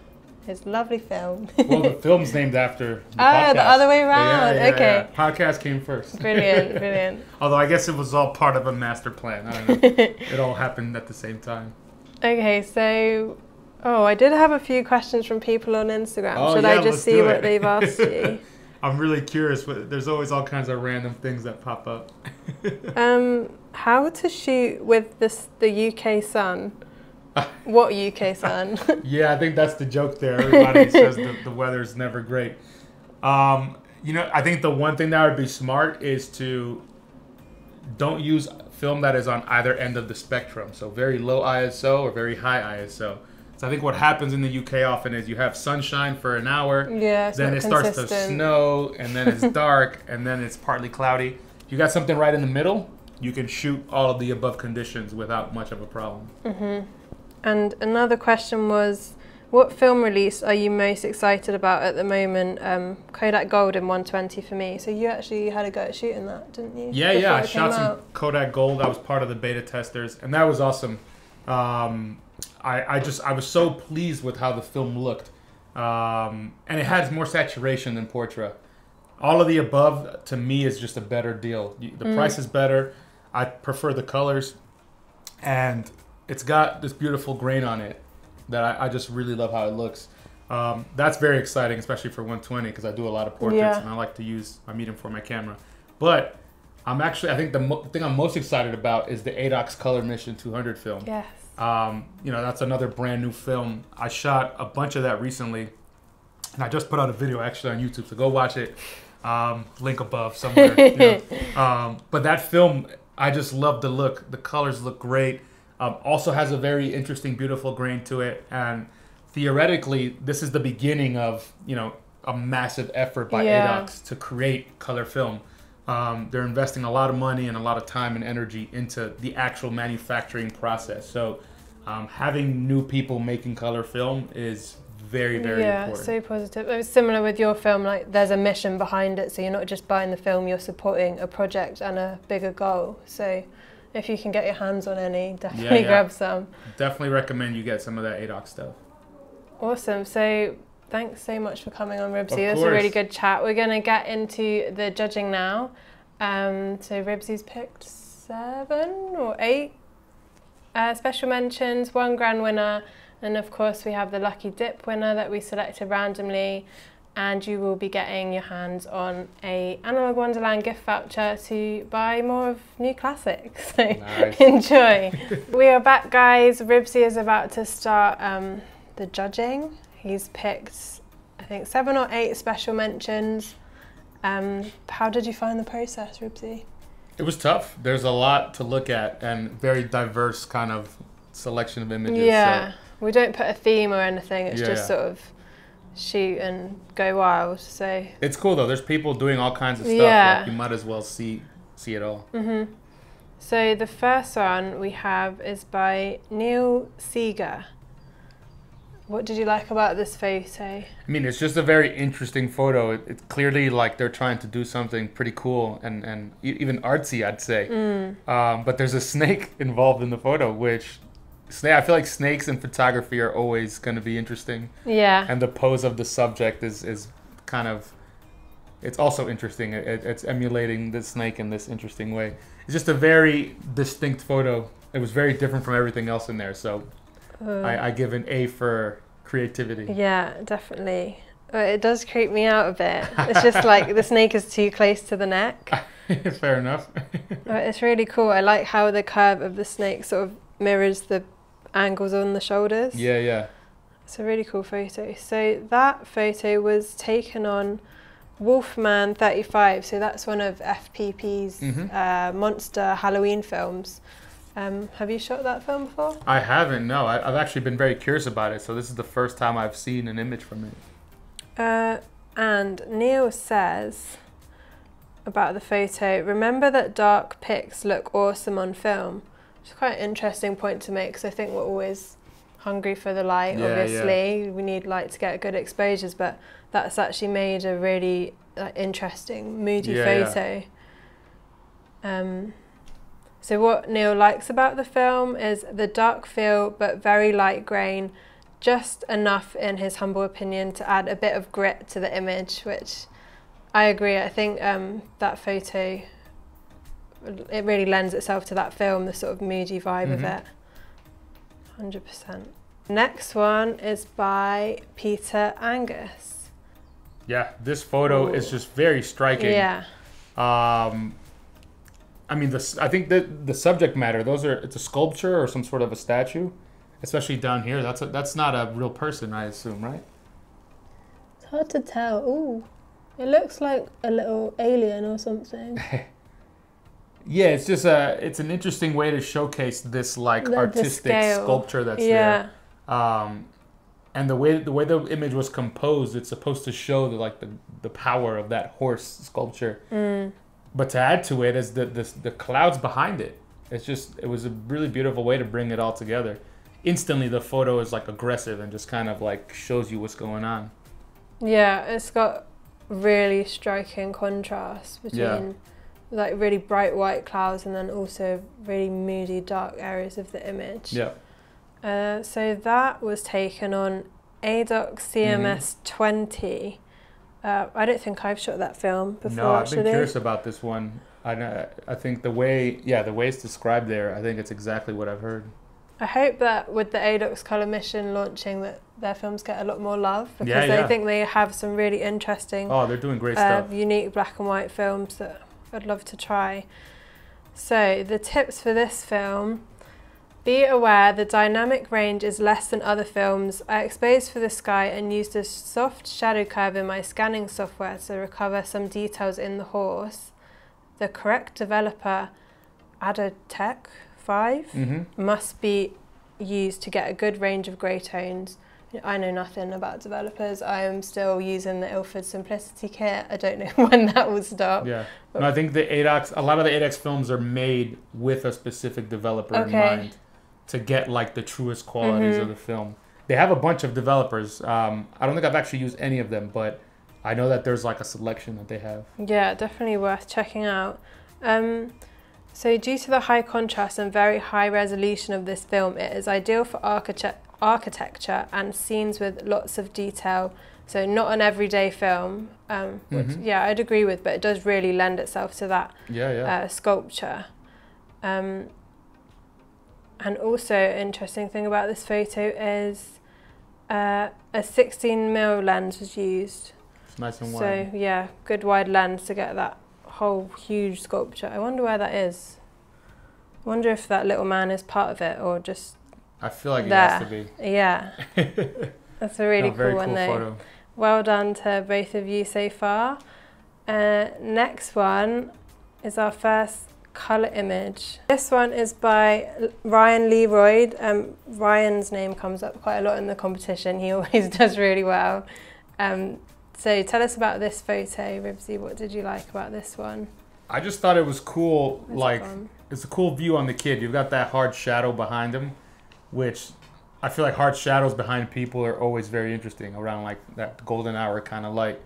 his lovely film. Well, the film's named after the podcast. The other way around. Yeah, okay. Yeah. Podcast came first. Brilliant, brilliant. Although I guess it was all part of a master plan. I don't know. It all happened at the same time. Okay, so, I did have a few questions from people on Instagram. Should I just see what they've asked you? I'm really curious. There's always all kinds of random things that pop up. How to shoot with the UK sun? What UK sun? Yeah, I think that's the joke there. Everybody says the weather's never great. You know, I think the one thing that would be smart is to don't use film that is on either end of the spectrum. So very low ISO or very high ISO. So I think what happens in the UK often is you have sunshine for an hour, then it starts to snow, and then it's dark, and then it's partly cloudy. If you got something right in the middle, you can shoot all of the above conditions without much of a problem. And another question was, what film release are you most excited about at the moment? Kodak Gold in 120 for me. So you actually had a go at shooting that, didn't you? Yeah, I shot some Kodak Gold. I was part of the beta testers, and that was awesome. I was so pleased with how the film looked, and it has more saturation than Portra. All of the above to me is just a better deal. The price is better. I prefer the colors, and it's got this beautiful grain on it that I just really love how it looks. That's very exciting, especially for 120, because I do a lot of portraits and I like to use my medium for my camera. But I think the thing I'm most excited about is the ADOX Color Mission 200 film. Yes. You know, that's another brand new film. I shot a bunch of that recently, and I just put out a video actually on YouTube, so go watch it. Link above somewhere. You know. But that film, I just love the look. The colors look great. Also has a very interesting, beautiful grain to it, and theoretically, this is the beginning of, you know, a massive effort by ADOX to create color film. They're investing a lot of money and a lot of time and energy into the actual manufacturing process. So having new people making color film is very, very important. Yeah, so positive. It was similar with your film, like there's a mission behind it, so you're not just buying the film, you're supporting a project and a bigger goal. So if you can get your hands on any, definitely grab some. Definitely recommend you get some of that ADOX stuff. Awesome. So thanks so much for coming on, Ribsy. It was a really good chat. We're going to get into the judging now. So Ribsy's picked 7 or 8 special mentions, 1 grand winner, and of course we have the lucky dip winner that we selected randomly, and you will be getting your hands on a Analog Wonderland gift voucher to buy more of New Classics. So nice. Enjoy. We are back, guys. Ribsy is about to start the judging. He's picked, I think, 7 or 8 special mentions, How did you find the process, Ribsy? It was tough. There's a lot to look at and very diverse kind of selection of images. Yeah, so. we don't put a theme or anything. It's just sort of shoot and go wild. So it's cool though. There's people doing all kinds of stuff. Yeah. Like you might as well see it all. Mm-hmm. So the first one we have is by Neil Seeger. What did you like about this photo? I mean, it's just a very interesting photo. It's clearly like they're trying to do something pretty cool and even artsy, I'd say. But there's a snake involved in the photo, which I feel like snakes in photography are always going to be interesting. Yeah. And the pose of the subject is kind of, it's also interesting. It's emulating the snake in this interesting way. It's just a very distinct photo. It was very different from everything else in there. So I give an A for creativity. Yeah, definitely. But it does creep me out a bit. It's just like the snake is too close to the neck. Fair enough. But it's really cool. I like how the curve of the snake sort of mirrors the angles on the shoulders. Yeah, yeah. It's a really cool photo. So that photo was taken on Wolfman 35. So that's one of FPP's monster Halloween films. Have you shot that film before? I haven't, no. I've actually been very curious about it, so this is the first time I've seen an image from it. And Neil says about the photo, remember that dark pics look awesome on film? Which is quite an interesting point to make, because I think we're always hungry for the light, obviously. Yeah. We need light to get good exposures, but that's actually made a really interesting, moody photo. Yeah. So what Neil likes about the film is the dark feel, but very light grain, just enough, in his humble opinion, to add a bit of grit to the image, which I agree. I think that photo, it really lends itself to that film, the sort of moody vibe of it. 100%. Next one is by Peter Angus. Yeah, this photo is just very striking. Yeah. I mean, I think the subject matter, it's a sculpture or some sort of a statue, especially down here. That's not a real person, I assume, right? It's hard to tell. Ooh, it looks like a little alien or something. Yeah, it's just it's an interesting way to showcase this artistic sculpture that's there. And the way the image was composed, it's supposed to show the power of that horse sculpture. But to add to it is the clouds behind it. It was a really beautiful way to bring it all together. Instantly, the photo is aggressive and just kind of shows you what's going on. Yeah, it's got really striking contrast between really bright white clouds and then also really moody dark areas of the image. Yeah. So that was taken on ADOC CMS 20. I don't think I've shot that film before. No, I've been curious about this one. I think the way it's described there, I think it's exactly what I've heard. I hope that with the ADOC's Colour Mission launching, that their films get a lot more love, because I think they have some really interesting, they're doing great stuff, unique black and white films that I'd love to try. So the tips for this film: be aware the dynamic range is less than other films. I exposed for the sky and used a soft shadow curve in my scanning software to recover some details in the horse. The correct developer, Adotech 5, must be used to get a good range of grey tones. I know nothing about developers. I am still using the Ilford Simplicity kit. I don't know when that will stop. Yeah, no, I think a lot of the ADOC films are made with a specific developer in mind, to get the truest qualities of the film. They have a bunch of developers. I don't think I've actually used any of them, but I know that there's a selection that they have. Yeah, definitely worth checking out. So due to the high contrast and very high resolution of this film, it is ideal for architecture and scenes with lots of detail. So not an everyday film, which I'd agree with, but it does really lend itself to that sculpture. And also, interesting thing about this photo is a 16mm lens was used. It's nice and wide. So yeah, good wide lens to get that whole huge sculpture. I wonder where that is. I wonder if that little man is part of it or just I feel like there. It has to be. Yeah. That's a really cool one though. Photo. Well done to both of you so far. Next one is our first colour image. This one is by Ryan Leroy. Ryan's name comes up quite a lot in the competition. He always does really well. So tell us about this photo, Ribsy. What did you like about this one? I just thought it was cool. It's a cool view on the kid. You've got that hard shadow behind him, which I feel like hard shadows behind people are always very interesting, around like that golden hour kind of light.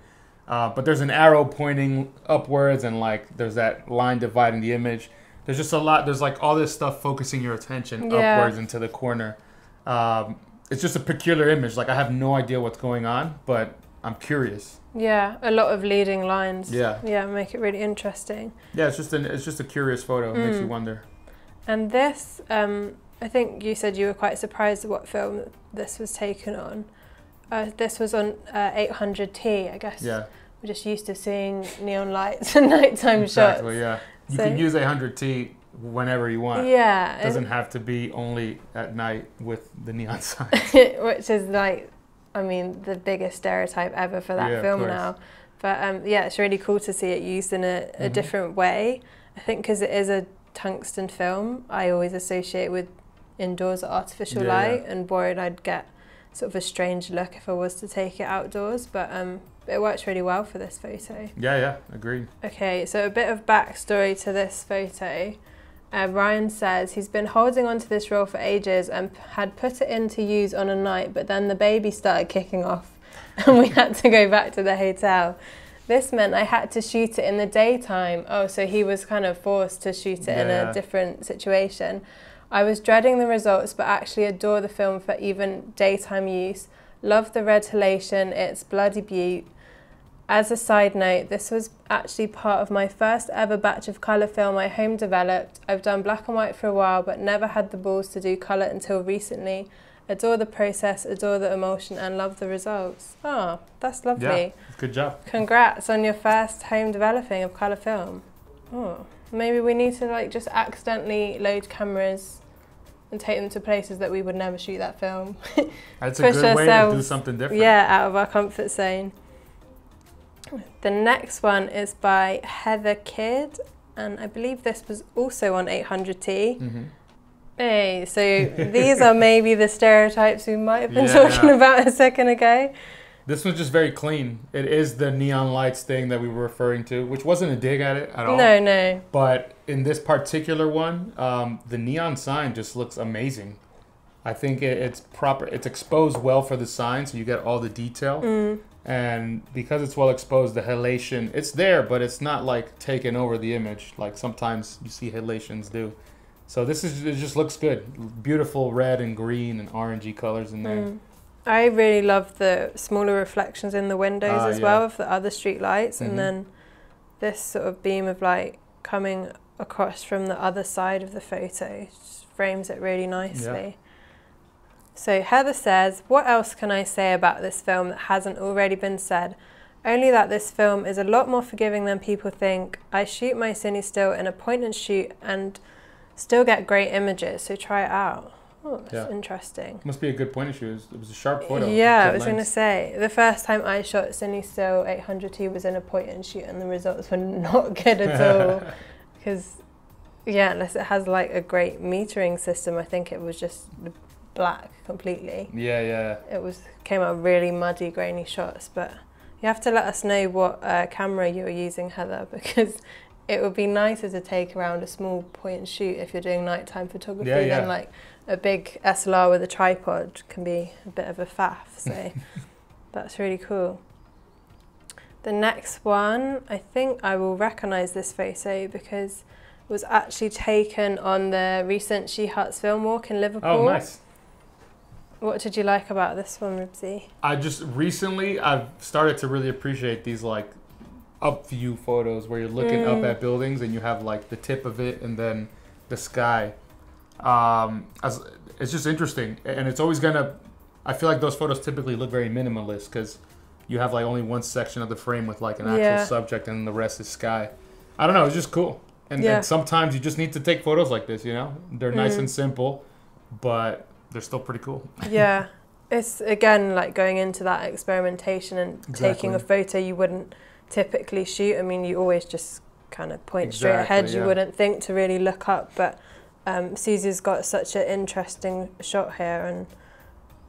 But there's an arrow pointing upwards, and like there's that line dividing the image. There's just a lot. There's like all this stuff focusing your attention upwards into the corner. It's just a peculiar image. Like I have no idea what's going on, but I'm curious. Yeah, a lot of leading lines. Yeah, make it really interesting. Yeah, it's just a curious photo. It makes you wonder. And this, I think you said you were quite surprised at what film this was taken on. This was on 800T, I guess. Yeah. We're just used to seeing neon lights and nighttime shots. Exactly, yeah. You can use 800T whenever you want. Yeah. It doesn't have to be only at night with the neon signs. Which is like, I mean, the biggest stereotype ever for that film now. But yeah, it's really cool to see it used in a different way. I think because it is a tungsten film, I always associate with indoors artificial light, and worried I'd get sort of a strange look if I was to take it outdoors, but it works really well for this photo. Yeah, agreed. Okay, so a bit of backstory to this photo. Ryan says he's been holding on to this roll for ages and had put it in to use on a night, but then the baby started kicking off and we had to go back to the hotel. This meant I had to shoot it in the daytime. Oh, so he was kind of forced to shoot it in a different situation. I was dreading the results, but actually adore the film for even daytime use. Love the red halation, it's bloody beaut. As a side note, this was actually part of my first ever batch of colour film I home developed. I've done black and white for a while, but never had the balls to do colour until recently. Adore the process, adore the emulsion, and love the results. Oh, that's lovely. Yeah, good job. Congrats on your first home developing of colour film. Oh, maybe we need to like just accidentally load cameras and take them to places that we would never shoot that film. That's a good way to do something different. Yeah, out of our comfort zone. The next one is by Heather Kidd, and I believe this was also on 800T. Hey, so these are maybe the stereotypes we might have been talking about a second ago. This one's just very clean. It is the neon lights thing that we were referring to, which wasn't a dig at it at all. No. But in this particular one, the neon sign just looks amazing. I think it's proper. It's exposed well for the sign, so you get all the detail. And because it's well exposed, the halation, it's there, but it's not like taking over the image like sometimes you see halations do. So it just looks good. Beautiful red and green and orangey colors in there. I really love the smaller reflections in the windows as well of the other street lights, and then this sort of beam of light coming across from the other side of the photo just frames it really nicely. So Heather says, what else can I say about this film that hasn't already been said? Only that this film is a lot more forgiving than people think. I shoot my cine still in a point and shoot and still get great images, so try it out. Oh, that's interesting. Must be a good point and shoot. It was a sharp photo. Yeah, I was going to say, the first time I shot cine still 800T was in a point and shoot, and the results were not good at all. Because, unless it has like a great metering system, I think it was just black completely. It came out really muddy, grainy shots, but you have to let us know what camera you were using, Heather, because it would be nicer to take around a small point and shoot if you're doing nighttime photography than like a big SLR with a tripod can be a bit of a faff, so that's really cool. The next one, I think I will recognise this photo because it was actually taken on the recent She Huts film walk in Liverpool. Oh, nice. What did you like about this one, Ribsy? I've started to really appreciate these like up view photos where you're looking up at buildings and you have like the tip of it and then the sky. It's just interesting, and it's always I feel like those photos typically look very minimalist because you have like only one section of the frame with like an actual subject and the rest is sky. I don't know, it's just cool. And sometimes you just need to take photos like this, you know? They're nice and simple, but they're still pretty cool. It's again like going into that experimentation and taking a photo you wouldn't typically shoot. I mean, you always just kind of point straight ahead. You wouldn't think to really look up, but Susie's got such an interesting shot here,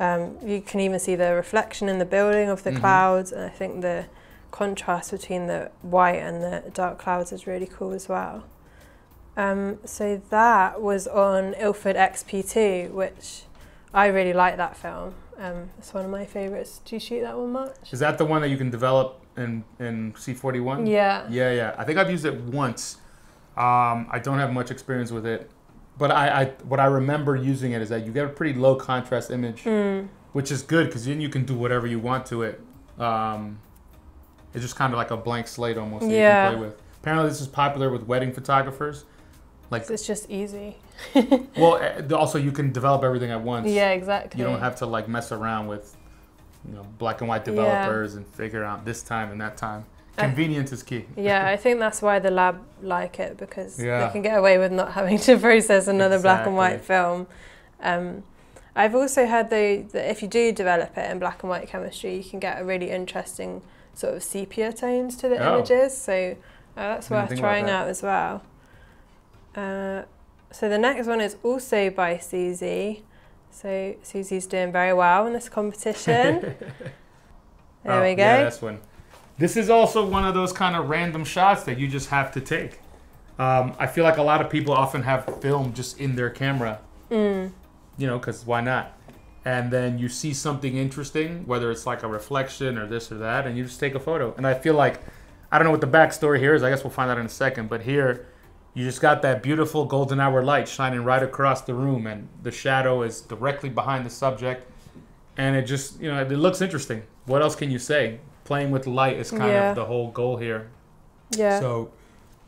and you can even see the reflection in the building of the clouds, and I think the contrast between the white and the dark clouds is really cool as well. So that was on Ilford XP2, which I really like that film. It's one of my favourites. Do you shoot that one much? Is that the one that you can develop in C41? Yeah. Yeah. I think I've used it once. I don't have much experience with it, but what I remember using it is that you get a pretty low contrast image, which is good because then you can do whatever you want to it. It's just kind of like a blank slate almost that you can play with. Apparently this is popular with wedding photographers. Like, it's just easy. Well, also you can develop everything at once. Yeah, exactly. You don't have to like mess around with, black and white developers and figure out this time and that time. Convenience is key. Yeah, I think that's why the lab like it, because they can get away with not having to process another black and white film. I've also heard though that if you do develop it in black and white chemistry, you can get a really interesting sort of sepia tones to the images. So that's worth trying out as well. So the next one is also by Susie. So Susie's doing very well in this competition. There we go. Yeah, that's one. This is also one of those kind of random shots that you just have to take. I feel like a lot of people often have film just in their camera, because why not? And then you see something interesting, whether it's like a reflection or this or that, and you just take a photo. And I feel like, I don't know what the backstory here is. I guess we'll find out in a second. But here, you just got that beautiful golden hour light shining right across the room, and the shadow is directly behind the subject. And it just, it looks interesting. What else can you say? Playing with light is kind of the whole goal here. Yeah. So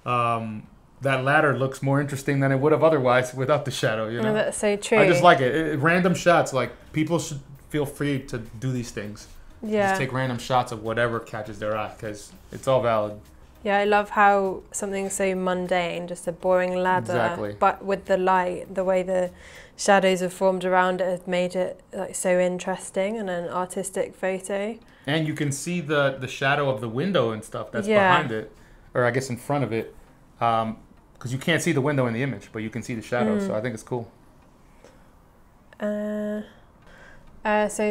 that ladder looks more interesting than it would have otherwise without the shadow, Oh, that's so true. I just like it. Random shots, like, people should feel free to do these things. Yeah. Just take random shots of whatever catches their eye, because it's all valid. Yeah, I love how something so mundane, just a boring ladder, but with the light, the way the shadows have formed around it has made it like so interesting and an artistic photo. And you can see the shadow of the window and stuff that's behind it, or I guess in front of it, because you can't see the window in the image, but you can see the shadow, so I think it's cool. So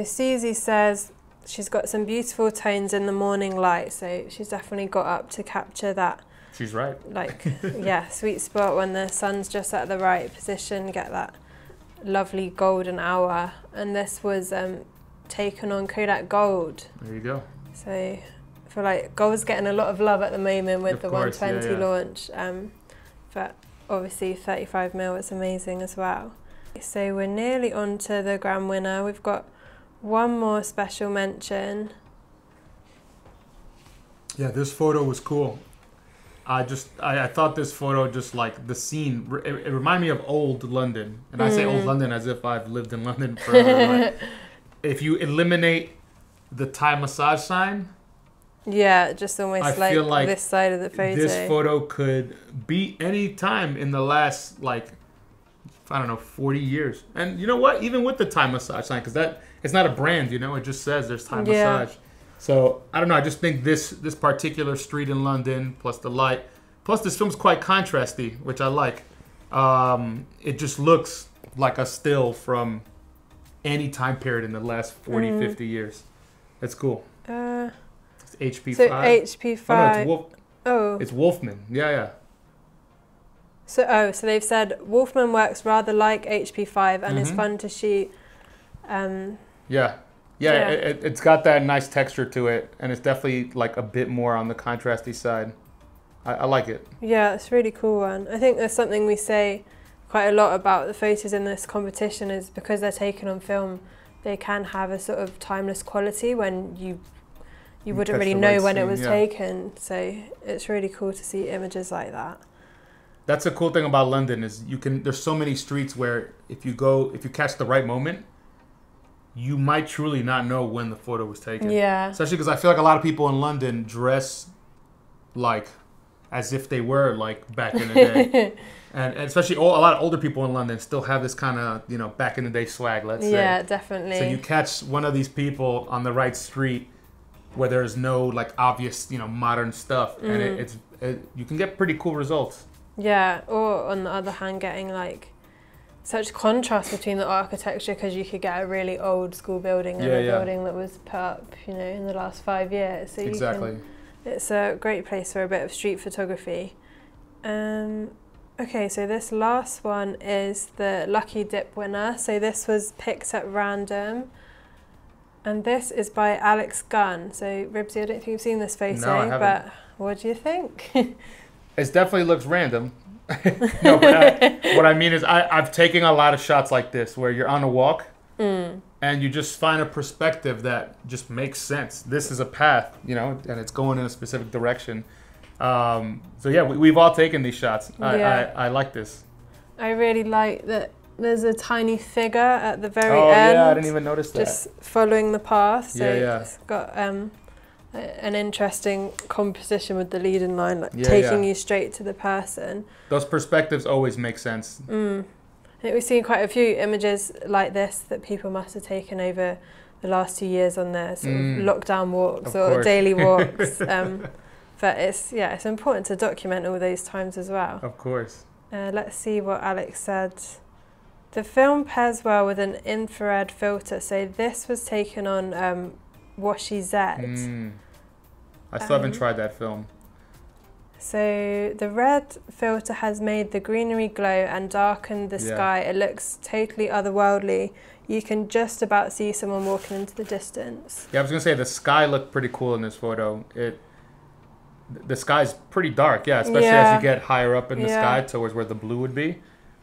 Susie says she's got some beautiful tones in the morning light, so she's definitely got up to capture that. She's right. Like, sweet spot when the sun's just at the right position, get that lovely golden hour. And this was taken on Kodak Gold. There you go. So I feel like Gold's getting a lot of love at the moment with the 120 launch, but obviously 35mm is amazing as well. So we're nearly on to the grand winner. We've got one more special mention. Yeah, this photo was cool. I thought this photo, just like the scene, it reminded me of old London. And I say old London as if I've lived in London forever. If you eliminate the Thai massage sign, just almost like this side of the photo. This photo could be any time in the last, 40 years. And you know what? Even with the Thai massage sign, because it's not a brand, it just says there's Thai massage. So, I don't know, I just think this particular street in London, plus the light, plus this film's quite contrasty, which I like. It just looks like a still from any time period in the last 40, 50 years. That's cool. It's HP5. So HP5. It's Wolfman. Yeah. So they've said Wolfman works rather like HP5 and is fun to shoot. It's got that nice texture to it, and it's definitely like a bit more on the contrasty side. I like it. Yeah, it's a really cool one. I think there's something we say quite a lot about the photos in this competition is because they're taken on film, they can have a sort of timeless quality when you wouldn't really know when it was taken. So it's really cool to see images like that. That's a cool thing about London is there's so many streets where if you catch the right moment, you might truly not know when the photo was taken. Yeah. Especially because I feel like a lot of people in London dress like as if they were like back in the day. and especially a lot of older people in London still have this kind of, back in the day swag, let's say. Yeah, definitely. So you catch one of these people on the right street where there's no like obvious, modern stuff, and you can get pretty cool results. Yeah, or on the other hand, getting like such contrast between the architecture, because you could get a really old school building and a building that was put up, in the last 5 years. So exactly. It's a great place for a bit of street photography. Okay, so this last one is the Lucky Dip winner. So this was picked at random. And this is by Alex Gunn. So Ribsy, I don't think you've seen this photo, no, I haven't. But what do you think? It definitely looks random. No, but what I mean is I've taken a lot of shots like this where you're on a walk and you just find a perspective that just makes sense. This is a path, and it's going in a specific direction. So yeah, we've all taken these shots. I like this. I really like that there's a tiny figure at the very end. Oh yeah, I didn't even notice that. Just following the path. So it's got an interesting composition with the leading line, like taking you straight to the person. Those perspectives always make sense. I think we've seen quite a few images like this that people must have taken over the last 2 years on their sort of lockdown walks or daily walks. But it's important to document all those times as well. Of course. Let's see what Alex said. The film pairs well with an infrared filter. So this was taken on Washi Z. I still haven't tried that film. So the red filter has made the greenery glow and darkened the sky. It looks totally otherworldly. You can just about see someone walking into the distance. Yeah, I was gonna say the sky looked pretty cool in this photo. The sky's pretty dark, especially as you get higher up in the sky towards where the blue would be.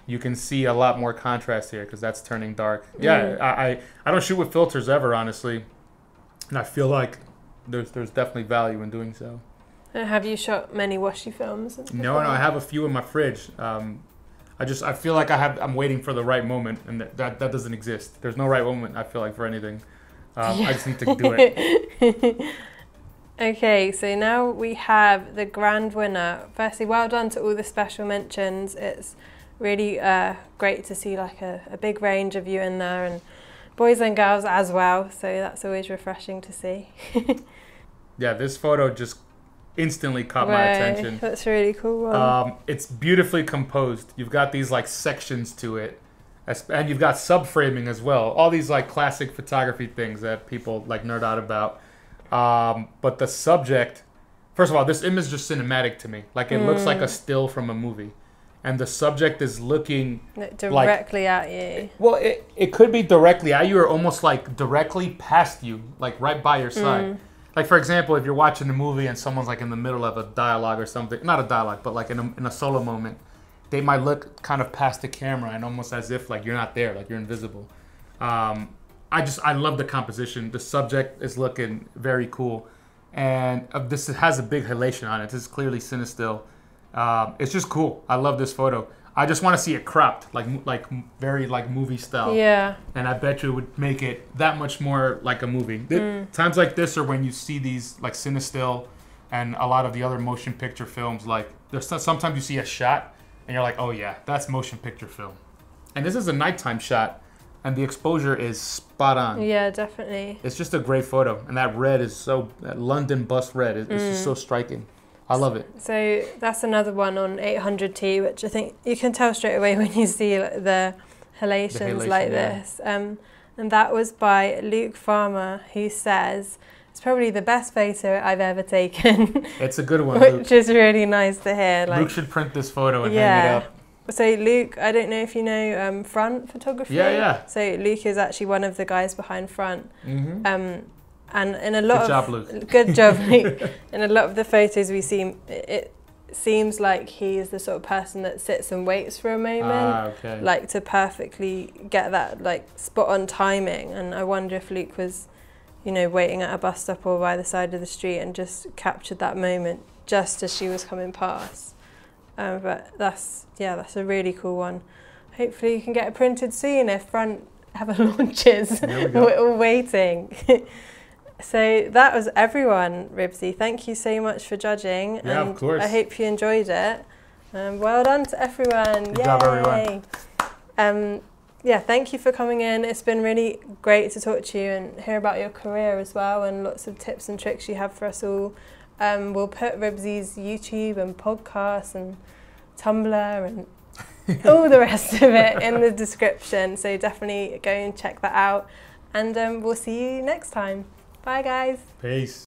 You can see a lot more contrast here because that's turning dark. I don't shoot with filters ever, honestly. And I feel like there's definitely value in doing so. Have you shot many Washi films? No, I have a few in my fridge. I feel like I'm waiting for the right moment, and that doesn't exist. There's no right moment, I feel like, for anything. I just need to do it. Okay, so now we have the grand winner. Firstly, well done to all the special mentions. It's really great to see like a big range of you in there, and boys and girls as well, so that's always refreshing to see. Yeah, this photo just instantly caught my attention. That's a really cool one. It's beautifully composed. You've got these like sections to it, and you've got subframing as well. All these like classic photography things that people like nerd out about. But the subject, first of all, this image is just cinematic to me. Like it looks like a still from a movie. And the subject is looking directly at you. Well, it could be directly at you or almost like directly past you, like right by your side. Like, for example, if you're watching a movie and someone's like in the middle of a dialogue or something, not a dialogue, but like in a solo moment, they might look kind of past the camera and almost as if like you're not there, like you're invisible. I love the composition. The subject is looking very cool. And this has a big halation on it. This is clearly Cinestill. It's just cool. I love this photo. I just want to see it cropped, like very like movie style. Yeah. And I bet you it would make it that much more like a movie. Times like this are when you see these like Cinestill and a lot of the other motion picture films. Like sometimes you see a shot and you're like, oh yeah, that's motion picture film. And this is a nighttime shot, and the exposure is spot on. Yeah, definitely. It's just a great photo, and that red is that London bus red is just so striking. I love it. So that's another one on 800T, which I think you can tell straight away when you see the halations like this. And that was by Luke Farmer, who says, it's probably the best photo I've ever taken. It's a good one, Luke. Which is really nice to hear. Like, Luke should print this photo and hang it up. So Luke, I don't know if you know Front Photography. Yeah. So Luke is actually one of the guys behind Front. And in a lot good job, Luke. In a lot of the photos we see, it seems like he is the sort of person that sits and waits for a moment, like to perfectly get that like spot on timing. And I wonder if Luke was, waiting at a bus stop or by the side of the street and just captured that moment just as she was coming past. But that's a really cool one. Hopefully you can get it printed soon if Front ever launches. We're all waiting. So that was everyone, Ribsy. Thank you so much for judging. Yeah, and of course. I hope you enjoyed it. Well done to everyone. Good job, everyone. yeah, thank you for coming in. It's been really great to talk to you and hear about your career as well, and lots of tips and tricks you have for us all. We'll put Ribsy's YouTube and podcasts and Tumblr and all the rest of it in the description, so definitely go and check that out, and we'll see you next time. Bye guys. Peace.